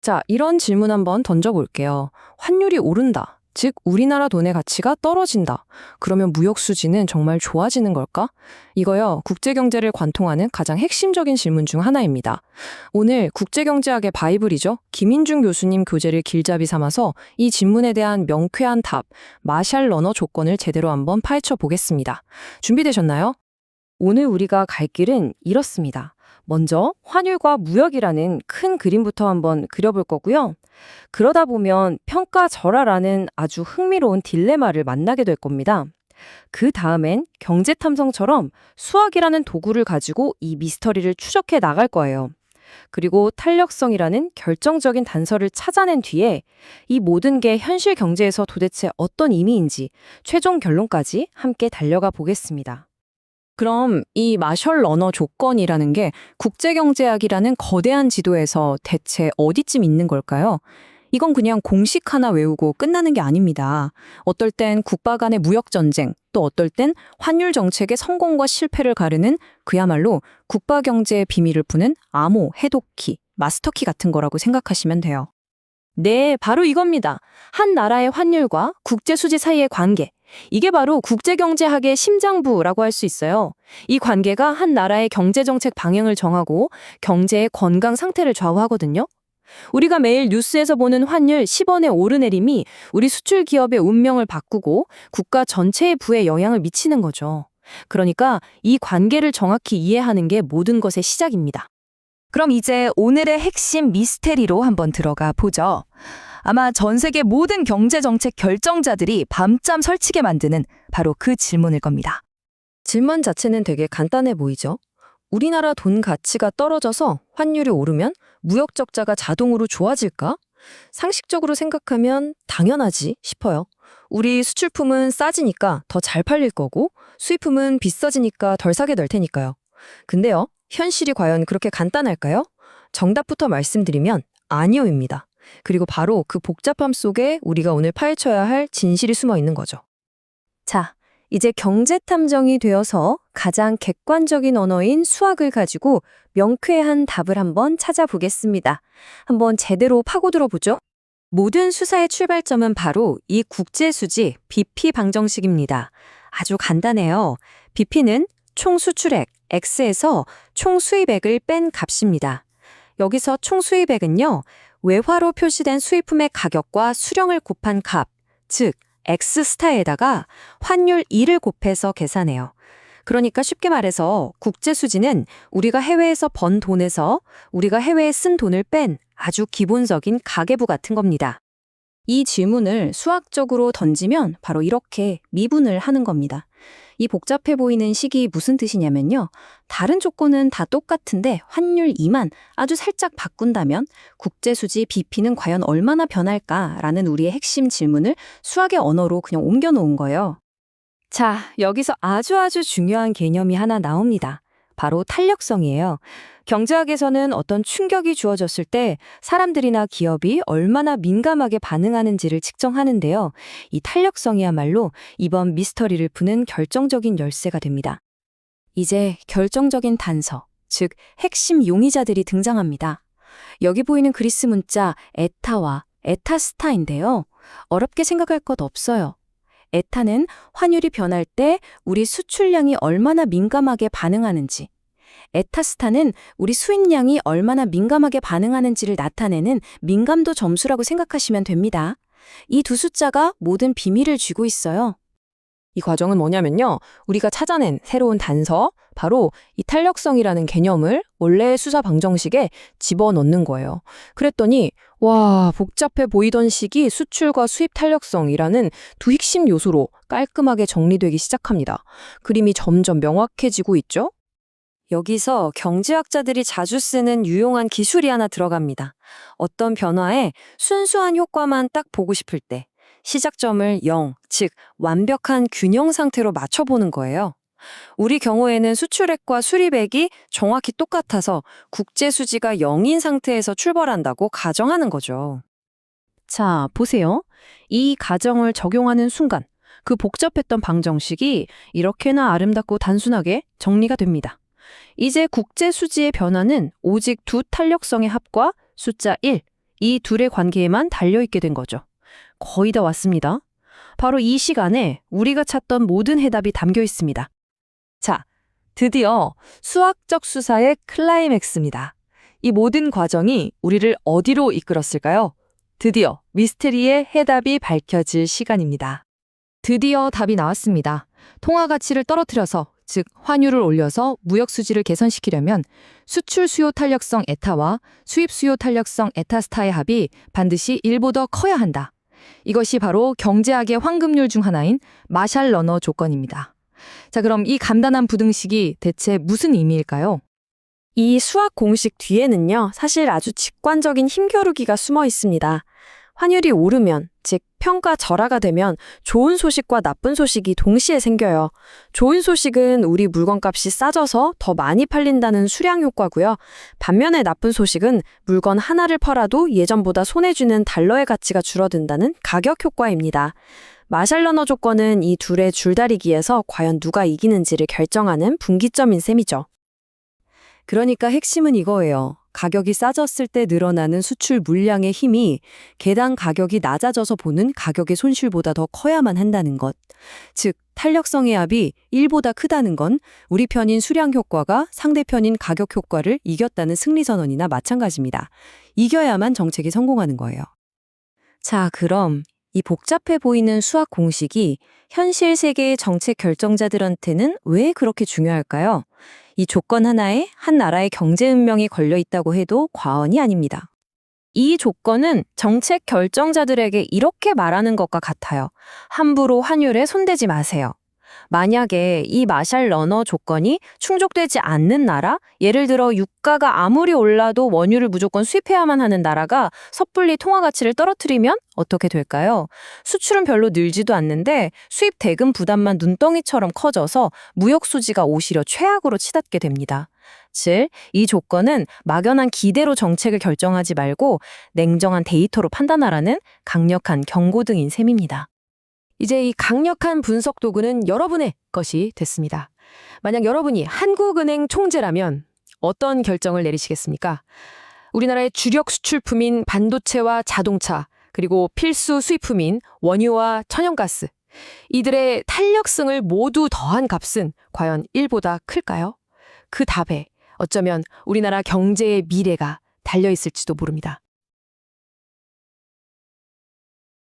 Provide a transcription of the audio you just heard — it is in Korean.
자, 이런 질문 한번 던져볼게요. 환율이 오른다. 즉, 우리나라 돈의 가치가 떨어진다. 그러면 무역 수지는 정말 좋아지는 걸까? 이거요, 국제경제를 관통하는 가장 핵심적인 질문 중 하나입니다. 오늘 국제경제학의 바이블이죠. 김인중 교수님 교재를 길잡이 삼아서 이 질문에 대한 명쾌한 답, 마샬 러너 조건을 제대로 한번 파헤쳐 보겠습니다. 준비되셨나요? 오늘 우리가 갈 길은 이렇습니다. 먼저 환율과 무역이라는 큰 그림부터 한번 그려볼 거고요. 그러다 보면 평가절하라는 아주 흥미로운 딜레마를 만나게 될 겁니다. 그 다음엔 경제탐정처럼 수학이라는 도구를 가지고 이 미스터리를 추적해 나갈 거예요. 그리고 탄력성이라는 결정적인 단서를 찾아낸 뒤에 이 모든 게 현실 경제에서 도대체 어떤 의미인지 최종 결론까지 함께 달려가 보겠습니다. 그럼 이 마셜 러너 조건이라는 게 국제경제학이라는 거대한 지도에서 대체 어디쯤 있는 걸까요? 이건 그냥 공식 하나 외우고 끝나는 게 아닙니다. 어떨 땐 국가 간의 무역전쟁, 또 어떨 땐 환율 정책의 성공과 실패를 가르는 그야말로 국가 경제의 비밀을 푸는 암호, 해독키, 마스터키 같은 거라고 생각하시면 돼요. 네, 바로 이겁니다. 한 나라의 환율과 국제수지 사이의 관계. 이게 바로 국제경제학의 심장부라고 할 수 있어요. 이 관계가 한 나라의 경제정책 방향을 정하고 경제의 건강 상태를 좌우하거든요. 우리가 매일 뉴스에서 보는 환율 10원의 오르내림이 우리 수출 기업의 운명을 바꾸고 국가 전체의 부에 영향을 미치는 거죠. 그러니까 이 관계를 정확히 이해하는 게 모든 것의 시작입니다. 그럼 이제 오늘의 핵심 미스테리로 한번 들어가 보죠. 아마 전 세계 모든 경제정책 결정자들이 밤잠 설치게 만드는 바로 그 질문일 겁니다. 질문 자체는 되게 간단해 보이죠? 우리나라 돈 가치가 떨어져서 환율이 오르면 무역 적자가 자동으로 좋아질까? 상식적으로 생각하면 당연하지 싶어요. 우리 수출품은 싸지니까 더 잘 팔릴 거고 수입품은 비싸지니까 덜 사게 될 테니까요. 근데요, 현실이 과연 그렇게 간단할까요? 정답부터 말씀드리면 아니요입니다. 그리고 바로 그 복잡함 속에 우리가 오늘 파헤쳐야 할 진실이 숨어 있는 거죠. 자, 이제 경제탐정이 되어서 가장 객관적인 언어인 수학을 가지고 명쾌한 답을 한번 찾아보겠습니다. 한번 제대로 파고들어 보죠. 모든 수사의 출발점은 바로 이 국제수지 BP 방정식입니다. 아주 간단해요. BP는 총 수출액 X에서 총 수입액을 뺀 값입니다. 여기서 총 수입액은요, 외화로 표시된 수입품의 가격과 수령을 곱한 값, 즉 X스타에다가 환율 2를 곱해서 계산해요. 그러니까 쉽게 말해서 국제수지는 우리가 해외에서 번 돈에서 우리가 해외에 쓴 돈을 뺀 아주 기본적인 가계부 같은 겁니다. 이 질문을 수학적으로 던지면 바로 이렇게 미분을 하는 겁니다. 이 복잡해 보이는 식이 무슨 뜻이냐면요. 다른 조건은 다 똑같은데 환율 2만 아주 살짝 바꾼다면 국제수지 BP는 과연 얼마나 변할까라는 우리의 핵심 질문을 수학의 언어로 그냥 옮겨놓은 거예요. 자, 여기서 아주 중요한 개념이 하나 나옵니다. 바로 탄력성이에요. 경제학에서는 어떤 충격이 주어졌을 때 사람들이나 기업이 얼마나 민감하게 반응하는지를 측정하는데요. 이 탄력성이야말로 이번 미스터리를 푸는 결정적인 열쇠가 됩니다. 이제 결정적인 단서, 즉 핵심 용의자들이 등장합니다. 여기 보이는 그리스 문자 에타와 에타스타인데요. 어렵게 생각할 것 없어요. 에타는 환율이 변할 때 우리 수출량이 얼마나 민감하게 반응하는지, 에타스타는 우리 수입량이 얼마나 민감하게 반응하는지를 나타내는 민감도 점수라고 생각하시면 됩니다. 이 두 숫자가 모든 비밀을 쥐고 있어요. 이 과정은 뭐냐면요. 우리가 찾아낸 새로운 단서, 바로 이 탄력성이라는 개념을 원래의 수사 방정식에 집어넣는 거예요. 그랬더니 와, 복잡해 보이던 식이 수출과 수입 탄력성이라는 두 핵심 요소로 깔끔하게 정리되기 시작합니다. 그림이 점점 명확해지고 있죠? 여기서 경제학자들이 자주 쓰는 유용한 기술이 하나 들어갑니다. 어떤 변화에 순수한 효과만 딱 보고 싶을 때 시작점을 0, 즉 완벽한 균형 상태로 맞춰보는 거예요. 우리 경우에는 수출액과 수입액이 정확히 똑같아서 국제수지가 0인 상태에서 출발한다고 가정하는 거죠. 자, 보세요. 이 가정을 적용하는 순간 그 복잡했던 방정식이 이렇게나 아름답고 단순하게 정리가 됩니다. 이제 국제수지의 변화는 오직 두 탄력성의 합과 숫자 1, 이 둘의 관계에만 달려있게 된 거죠. 거의 다 왔습니다. 바로 이 시간에 우리가 찾던 모든 해답이 담겨 있습니다. 자, 드디어 수학적 수사의 클라이맥스입니다. 이 모든 과정이 우리를 어디로 이끌었을까요? 드디어 미스테리의 해답이 밝혀질 시간입니다. 드디어 답이 나왔습니다. 통화 가치를 떨어뜨려서, 즉 환율을 올려서 무역 수지를 개선시키려면 수출 수요 탄력성 에타와 수입 수요 탄력성 에타스타의 합이 반드시 1보다 커야 한다. 이것이 바로 경제학의 황금률 중 하나인 마샬 러너 조건입니다. 자, 그럼 이 간단한 부등식이 대체 무슨 의미일까요? 이 수학 공식 뒤에는요, 사실 아주 직관적인 힘겨루기가 숨어 있습니다. 환율이 오르면, 즉 평가 절하가 되면 좋은 소식과 나쁜 소식이 동시에 생겨요. 좋은 소식은 우리 물건값이 싸져서 더 많이 팔린다는 수량 효과고요. 반면에 나쁜 소식은 물건 하나를 팔아도 예전보다 손해주는 달러의 가치가 줄어든다는 가격 효과입니다. 마샬 러너 조건은 이 둘의 줄다리기에서 과연 누가 이기는지를 결정하는 분기점인 셈이죠. 그러니까 핵심은 이거예요. 가격이 싸졌을 때 늘어나는 수출 물량의 힘이 개당 가격이 낮아져서 보는 가격의 손실보다 더 커야만 한다는 것. 즉, 탄력성의 합이 1보다 크다는 건 우리 편인 수량 효과가 상대편인 가격 효과를 이겼다는 승리 선언이나 마찬가지입니다. 이겨야만 정책이 성공하는 거예요. 자, 그럼 이 복잡해 보이는 수학 공식이 현실 세계의 정책 결정자들한테는 왜 그렇게 중요할까요? 이 조건 하나에 한 나라의 경제 운명이 걸려 있다고 해도 과언이 아닙니다. 이 조건은 정책 결정자들에게 이렇게 말하는 것과 같아요. 함부로 환율에 손대지 마세요. 만약에 이 마샬 러너 조건이 충족되지 않는 나라, 예를 들어 유가가 아무리 올라도 원유를 무조건 수입해야만 하는 나라가 섣불리 통화 가치를 떨어뜨리면 어떻게 될까요? 수출은 별로 늘지도 않는데 수입 대금 부담만 눈덩이처럼 커져서 무역 수지가 오히려 최악으로 치닫게 됩니다. 즉, 이 조건은 막연한 기대로 정책을 결정하지 말고 냉정한 데이터로 판단하라는 강력한 경고등인 셈입니다. 이제 이 강력한 분석 도구는 여러분의 것이 됐습니다. 만약 여러분이 한국은행 총재라면 어떤 결정을 내리시겠습니까? 우리나라의 주력 수출품인 반도체와 자동차, 그리고 필수 수입품인 원유와 천연가스, 이들의 탄력성을 모두 더한 값은 과연 1보다 클까요? 그 답에 어쩌면 우리나라 경제의 미래가 달려있을지도 모릅니다.